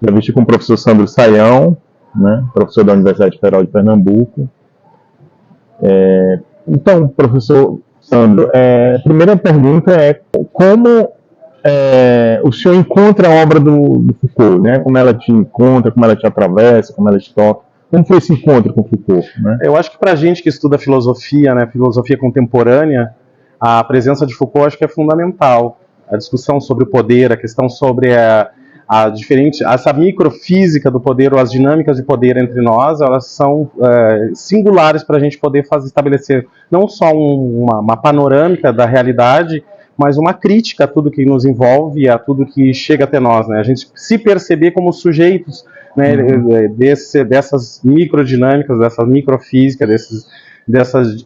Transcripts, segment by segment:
entrevista com o professor Sandro Saião, né, professor da Universidade Federal de Pernambuco. Então, professor Sandro, a primeira pergunta é como o senhor encontra a obra do Foucault, né? Como ela te encontra, como ela te atravessa, como ela te toca. Como foi esse encontro com Foucault? Né? Eu acho que para a gente que estuda filosofia, né, filosofia contemporânea, a presença de Foucault acho que é fundamental. A discussão sobre o poder, a questão sobre essa microfísica do poder, ou as dinâmicas de poder entre nós, elas são singulares para a gente poder estabelecer não só uma panorâmica da realidade, mas uma crítica a tudo que nos envolve, a tudo que chega até nós, né? A gente se perceber como sujeitos, né, dessas microdinâmicas, dessa microfísica, dessas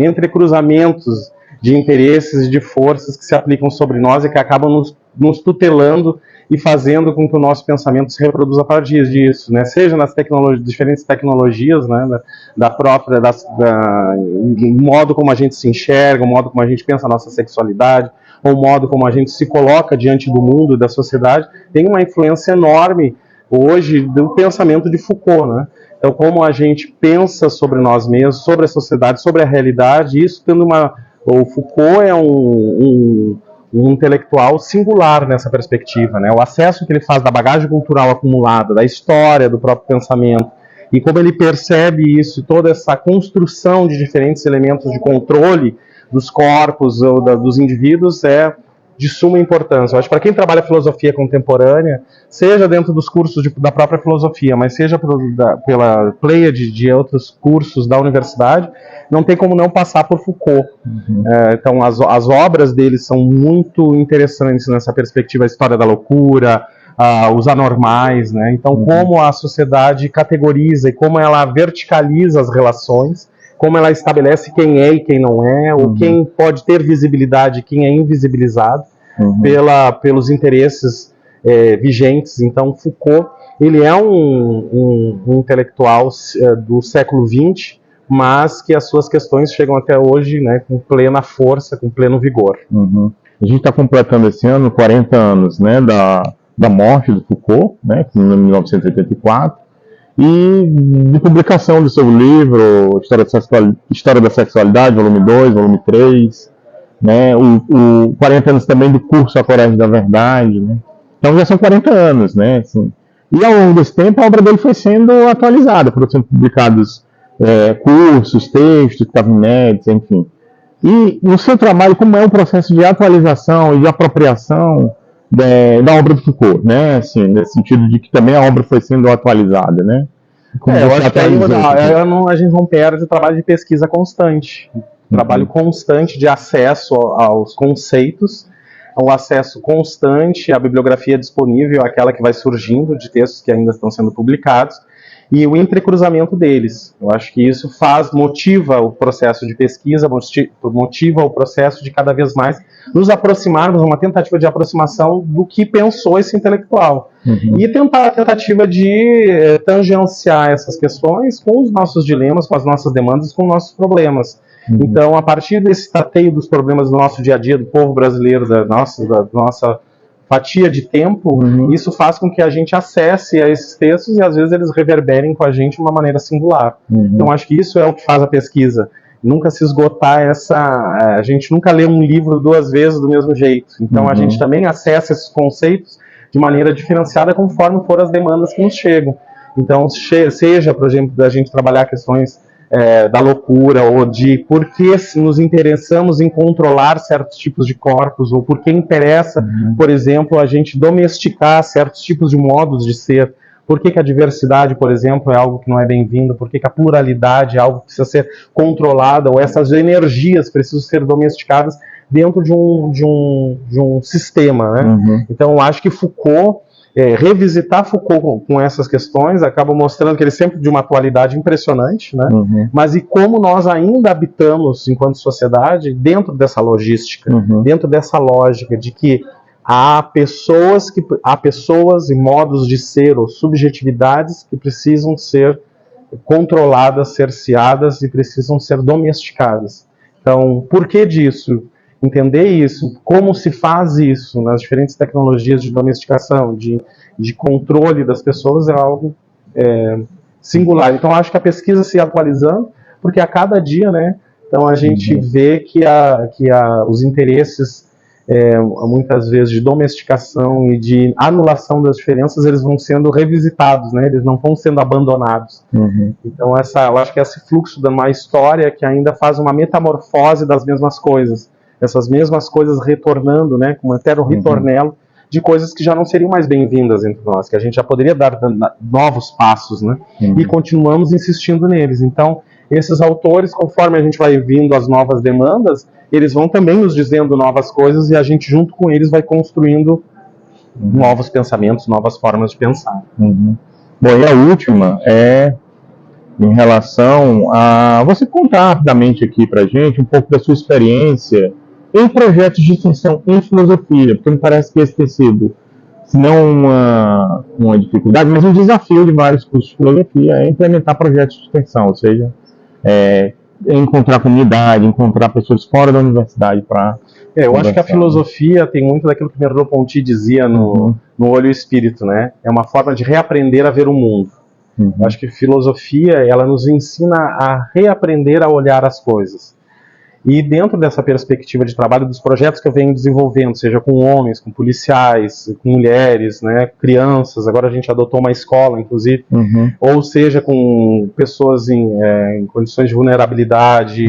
entrecruzamentos de interesses e de forças que se aplicam sobre nós e que acabam nos tutelando e fazendo com que o nosso pensamento se reproduza a partir disso, né? Seja nas diferentes tecnologias, né, o modo como a gente se enxerga, o modo como a gente pensa a nossa sexualidade, ou o modo como a gente se coloca diante do mundo, da sociedade, tem uma influência enorme hoje do pensamento de Foucault, né? Então, como a gente pensa sobre nós mesmos, sobre a sociedade, sobre a realidade, isso tendo o Foucault é um intelectual singular nessa perspectiva, né? O acesso que ele faz da bagagem cultural acumulada, da história do próprio pensamento, e como ele percebe isso, toda essa construção de diferentes elementos de controle dos corpos ou dos indivíduos é de suma importância. Eu acho que para quem trabalha filosofia contemporânea, seja dentro dos cursos da própria filosofia, mas seja pela pleiade de outros cursos da universidade, não tem como não passar por Foucault. Então, as obras dele são muito interessantes nessa perspectiva, a história da loucura, os anormais, né? Então, como a sociedade categoriza e como ela verticaliza as relações, como ela estabelece quem é e quem não é, ou quem pode ter visibilidade e quem é invisibilizado pelos interesses vigentes. Então, Foucault, ele é um intelectual do século XX, mas que as suas questões chegam até hoje, né, com plena força, com pleno vigor. A gente está completando esse ano 40 anos, né, da morte do Foucault, né, em 1984, e de publicação do seu livro História da Sexualidade, volume 2, volume 3, né, o 40 anos também do curso A Coragem da Verdade, né. Então já são 40 anos, né, assim. E ao longo desse tempo a obra dele foi sendo atualizada, foram sendo publicados cursos, textos que estavam inéditos, enfim. E no seu trabalho, como é o processo de atualização e de apropriação da obra do Foucault, né? Assim, nesse sentido de que também a obra foi sendo atualizada, né? Eu acho que a gente não perde o trabalho de pesquisa constante, trabalho constante de acesso aos conceitos, o acesso constante à bibliografia disponível, aquela que vai surgindo de textos que ainda estão sendo publicados, e o entrecruzamento deles. Eu acho que isso motiva o processo de pesquisa, motiva o processo de cada vez mais nos aproximarmos, uma tentativa de aproximação do que pensou esse intelectual. E tentar a tentativa de tangenciar essas questões com os nossos dilemas, com as nossas demandas, com os nossos problemas. Então, a partir desse tateio dos problemas do nosso dia a dia, do povo brasileiro, da nossa fatia de tempo, isso faz com que a gente acesse a esses textos e às vezes eles reverberem com a gente de uma maneira singular. Então acho que isso é o que faz a pesquisa, nunca se esgotar a gente nunca lê um livro 2 vezes do mesmo jeito, então a gente também acessa esses conceitos de maneira diferenciada conforme for as demandas que nos chegam. Então seja, por exemplo, da gente trabalhar questões da loucura, ou de por que nos interessamos em controlar certos tipos de corpos, ou por que interessa, por exemplo, a gente domesticar certos tipos de modos de ser, por que a diversidade, por exemplo, é algo que não é bem-vindo, por que a pluralidade é algo que precisa ser controlada, ou essas energias precisam ser domesticadas dentro de um sistema, né? Então, eu acho que Foucault, revisitar Foucault com essas questões acaba mostrando que ele é sempre de uma atualidade impressionante, né? Mas e como nós ainda habitamos, enquanto sociedade, dentro dessa logística, dentro dessa lógica de que há pessoas e modos de ser, ou subjetividades que precisam ser controladas, cerceadas e precisam ser domesticadas. Então, por que disso? entender isso, como se faz isso nas diferentes tecnologias de domesticação, de controle das pessoas, é algo singular. Então, acho que a pesquisa se atualizando, porque a cada dia, né, então a gente vê que os interesses, muitas vezes, de domesticação e de anulação das diferenças, eles vão sendo revisitados, né, eles não vão sendo abandonados. Então, eu acho que esse fluxo de uma história que ainda faz uma metamorfose das mesmas coisas, essas mesmas coisas retornando, né, como um eterno ritornelo, de coisas que já não seriam mais bem-vindas entre nós, que a gente já poderia dar novos passos, né? E continuamos insistindo neles. Então, esses autores, conforme a gente vai vindo as novas demandas, eles vão também nos dizendo novas coisas e a gente, junto com eles, vai construindo novos pensamentos, novas formas de pensar. Bom, e a última é em relação a você contar rapidamente aqui pra gente um pouco da sua experiência em projetos de extensão em filosofia, porque me parece que esse tem sido, se não uma dificuldade, mas um desafio de vários cursos de filosofia é implementar projetos de extensão, ou seja, encontrar comunidade, encontrar pessoas fora da universidade para... eu acho que a filosofia tem muito daquilo que Merleau-Ponty dizia no Olho e Espírito, né? É uma forma de reaprender a ver o mundo. Eu acho que filosofia, ela nos ensina a reaprender a olhar as coisas. E dentro dessa perspectiva de trabalho, dos projetos que eu venho desenvolvendo, seja com homens, com policiais, com mulheres, né, crianças, agora a gente adotou uma escola, inclusive, ou seja, com pessoas em condições de vulnerabilidade,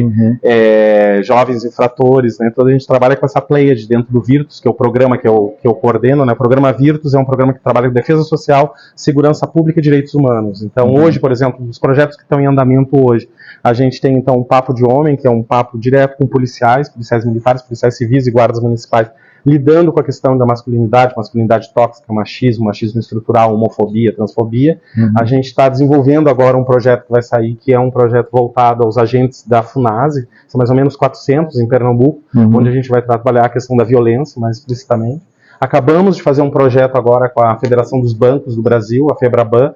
jovens infratores, né, então a gente trabalha com essa pleiade dentro do Virtus, que é o programa que eu coordeno, né, o programa Virtus é um programa que trabalha com defesa social, segurança pública e direitos humanos. Então hoje, por exemplo, os projetos que estão em andamento hoje, a gente tem então um papo de homem, que é um papo direto com policiais militares, policiais civis e guardas municipais, lidando com a questão da masculinidade tóxica, machismo estrutural, homofobia, transfobia. A gente está desenvolvendo agora um projeto que vai sair, que é um projeto voltado aos agentes da FUNASE, são mais ou menos 400 em Pernambuco, onde a gente vai trabalhar a questão da violência mais explicitamente. Acabamos de fazer um projeto agora com a Federação dos Bancos do Brasil, a FEBRABAN,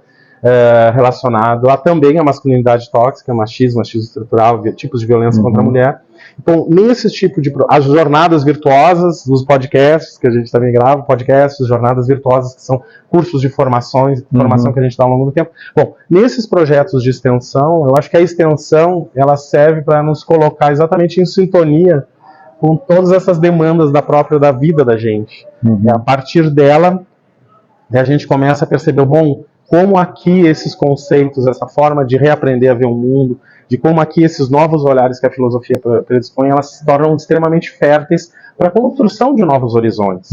relacionado também à masculinidade tóxica, machismo estrutural, tipos de violência contra a mulher. Então, nesse tipo de... As jornadas virtuosas, os podcasts, que a gente também grava, podcasts, jornadas virtuosas, que são cursos de formação que a gente dá ao longo do tempo. Bom, nesses projetos de extensão, eu acho que a extensão, ela serve para nos colocar exatamente em sintonia com todas essas demandas da vida da gente. A partir dela, a gente começa a perceber, bom, como aqui esses conceitos, essa forma de reaprender a ver o mundo, de como aqui esses novos olhares que a filosofia predispõe, elas se tornam extremamente férteis para a construção de novos horizontes.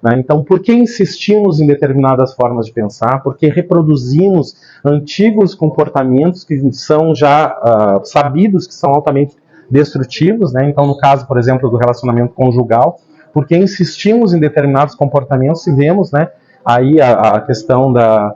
Né? Então, por que insistimos em determinadas formas de pensar? Por que reproduzimos antigos comportamentos que são já sabidos que são altamente destrutivos? Né? Então, no caso, por exemplo, do relacionamento conjugal, por que insistimos em determinados comportamentos e vemos, né, aí a questão da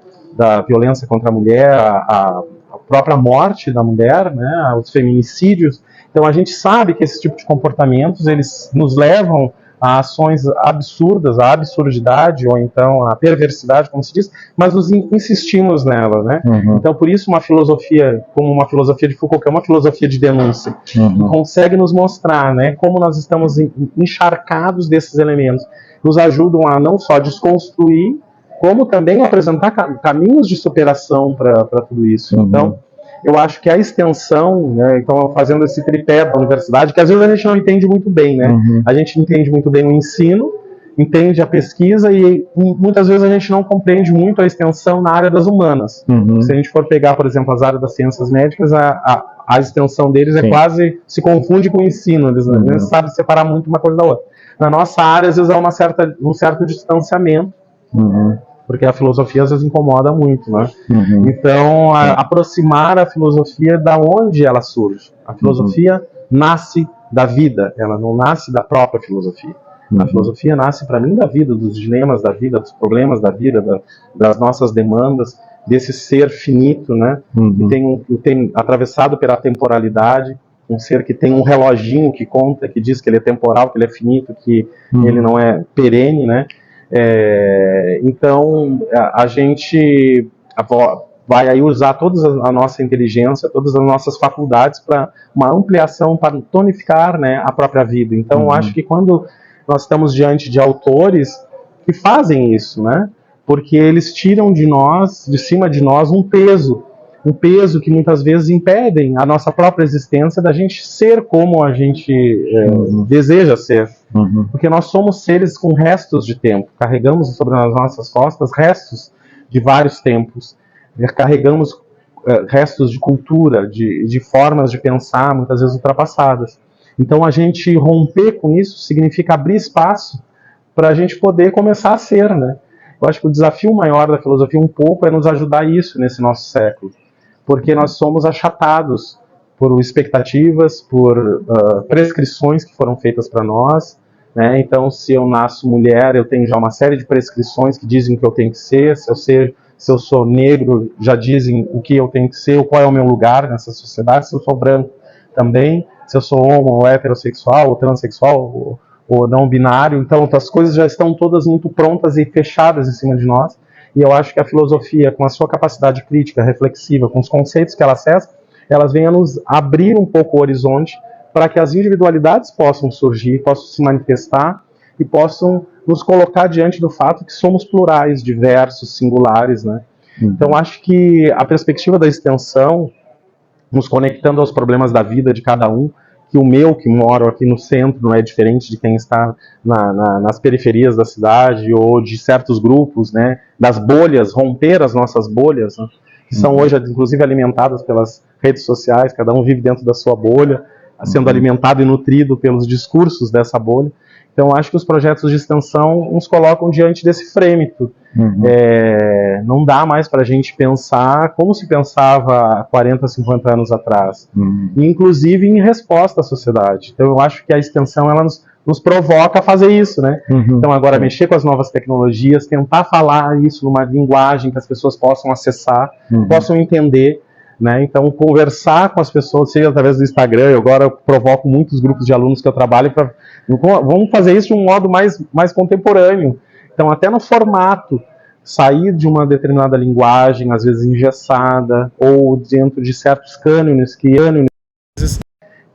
violência contra a mulher, a própria morte da mulher, né, os feminicídios. Então a gente sabe que esse tipo de comportamentos, eles nos levam a ações absurdas, a absurdidade, ou então a perversidade, como se diz, mas nos insistimos nela, né? Então por isso uma filosofia, como uma filosofia de Foucault, que é uma filosofia de denúncia, consegue nos mostrar, né, como nós estamos encharcados desses elementos, nos ajudam a não só desconstruir, como também apresentar caminhos de superação para tudo isso. Então, eu acho que a extensão, né, então fazendo esse tripé da universidade, que às vezes a gente não entende muito bem, né? A gente entende muito bem o ensino, entende a pesquisa e muitas vezes a gente não compreende muito a extensão na área das humanas. Se a gente for pegar, por exemplo, as áreas das ciências médicas, a extensão deles é quase, se confunde com o ensino, eles não sabem separar muito uma coisa da outra. Na nossa área, às vezes há um certo distanciamento, porque a filosofia às vezes incomoda muito, né? Então, aproximar a filosofia da onde ela surge. A filosofia nasce da vida, ela não nasce da própria filosofia. A filosofia nasce, para mim, da vida, dos dilemas da vida, dos problemas da vida, das nossas demandas, desse ser finito, né? Que tem atravessado pela temporalidade, um ser que tem um reloginho que conta, que diz que ele é temporal, que ele é finito, que ele não é perene, né? Então, a gente vai aí usar toda a nossa inteligência, todas as nossas faculdades para uma ampliação, para tonificar, né, a própria vida. Então, eu acho que quando nós estamos diante de autores que fazem isso, né, porque eles tiram de nós, de cima de nós, um peso que muitas vezes impedem a nossa própria existência da gente ser como a gente deseja ser. Porque nós somos seres com restos de tempo, carregamos sobre as nossas costas restos de vários tempos, carregamos restos de cultura, de formas de pensar, muitas vezes ultrapassadas. Então a gente romper com isso significa abrir espaço para a gente poder começar a ser, né? Eu acho que o desafio maior da filosofia um pouco é nos ajudar isso nesse nosso século, porque nós somos achatados por expectativas, por prescrições que foram feitas para nós, né? Então, se eu nasço mulher, eu tenho já uma série de prescrições que dizem o que eu tenho que ser. Se eu sou negro, já dizem o que eu tenho que ser, qual é o meu lugar nessa sociedade. Se eu sou branco, também. Se eu sou homo, ou heterossexual, ou transexual, ou não binário. Então, as coisas já estão todas muito prontas e fechadas em cima de nós. E eu acho que a filosofia, com a sua capacidade crítica, reflexiva, com os conceitos que ela acessa, elas vêm a nos abrir um pouco o horizonte para que as individualidades possam surgir, possam se manifestar e possam nos colocar diante do fato que somos plurais, diversos, singulares, né? Então, acho que a perspectiva da extensão, nos conectando aos problemas da vida de cada um, que o meu, que moro aqui no centro, não é diferente de quem está nas periferias da cidade ou de certos grupos, né, das bolhas, romper as nossas bolhas, né, que são hoje, inclusive, alimentadas pelas redes sociais, cada um vive dentro da sua bolha, sendo alimentado e nutrido pelos discursos dessa bolha. Então, acho que os projetos de extensão nos colocam diante desse frêmito. Não dá mais para a gente pensar como se pensava há 40, 50 anos atrás, inclusive em resposta à sociedade. Então, eu acho que a extensão ela nos provoca a fazer isso, né? Então, agora, mexer com as novas tecnologias, tentar falar isso numa linguagem que as pessoas possam acessar, possam entender, né? Então, conversar com as pessoas, seja através do Instagram. Eu agora provoco muitos grupos de alunos que eu trabalho para vamos fazer isso de um modo mais contemporâneo. Então, até no formato, sair de uma determinada linguagem, às vezes engessada, ou dentro de certos cânones que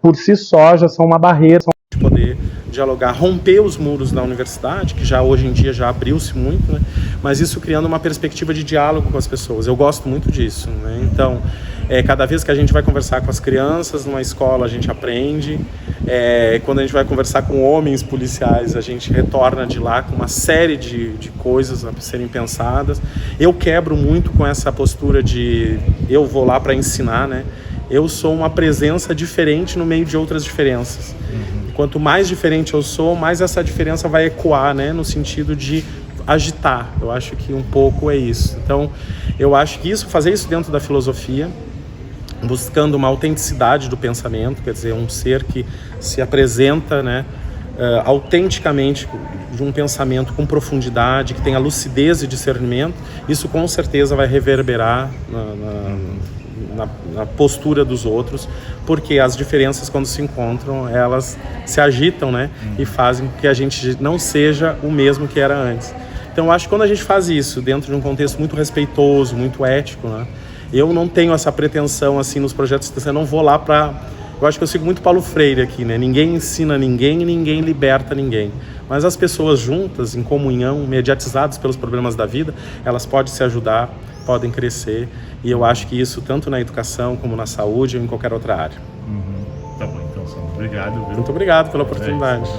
por si só já são uma barreira. De poder dialogar, romper os muros da universidade, que já hoje em dia já abriu-se muito, né? Mas isso criando uma perspectiva de diálogo com as pessoas. Eu gosto muito disso, né? Então, cada vez que a gente vai conversar com as crianças numa escola, a gente aprende. Quando a gente vai conversar com homens policiais, a gente retorna de lá com uma série de coisas a serem pensadas. Eu quebro muito com essa postura de eu vou lá para ensinar, né? Eu sou uma presença diferente no meio de outras diferenças. Quanto mais diferente eu sou, mais essa diferença vai ecoar, né? No sentido de agitar. Eu acho que um pouco é isso. Então, eu acho que fazer isso dentro da filosofia, buscando uma autenticidade do pensamento, quer dizer, um ser que se apresenta, né, autenticamente de um pensamento com profundidade, que tenha lucidez e discernimento, isso com certeza vai reverberar na postura dos outros, porque as diferenças, quando se encontram, elas se agitam, né, e fazem com que a gente não seja o mesmo que era antes. Então, eu acho que quando a gente faz isso dentro de um contexto muito respeitoso, muito ético, né, eu não tenho essa pretensão, assim, nos projetos, eu não vou lá para... Eu acho que eu sigo muito Paulo Freire aqui, né, ninguém ensina ninguém e ninguém liberta ninguém. Mas as pessoas juntas, em comunhão, mediatizadas pelos problemas da vida, elas podem se ajudar, podem crescer, e eu acho que isso tanto na educação como na saúde ou em qualquer outra área. Tá bom, então, Sandro, obrigado. Viu? Muito obrigado pela oportunidade.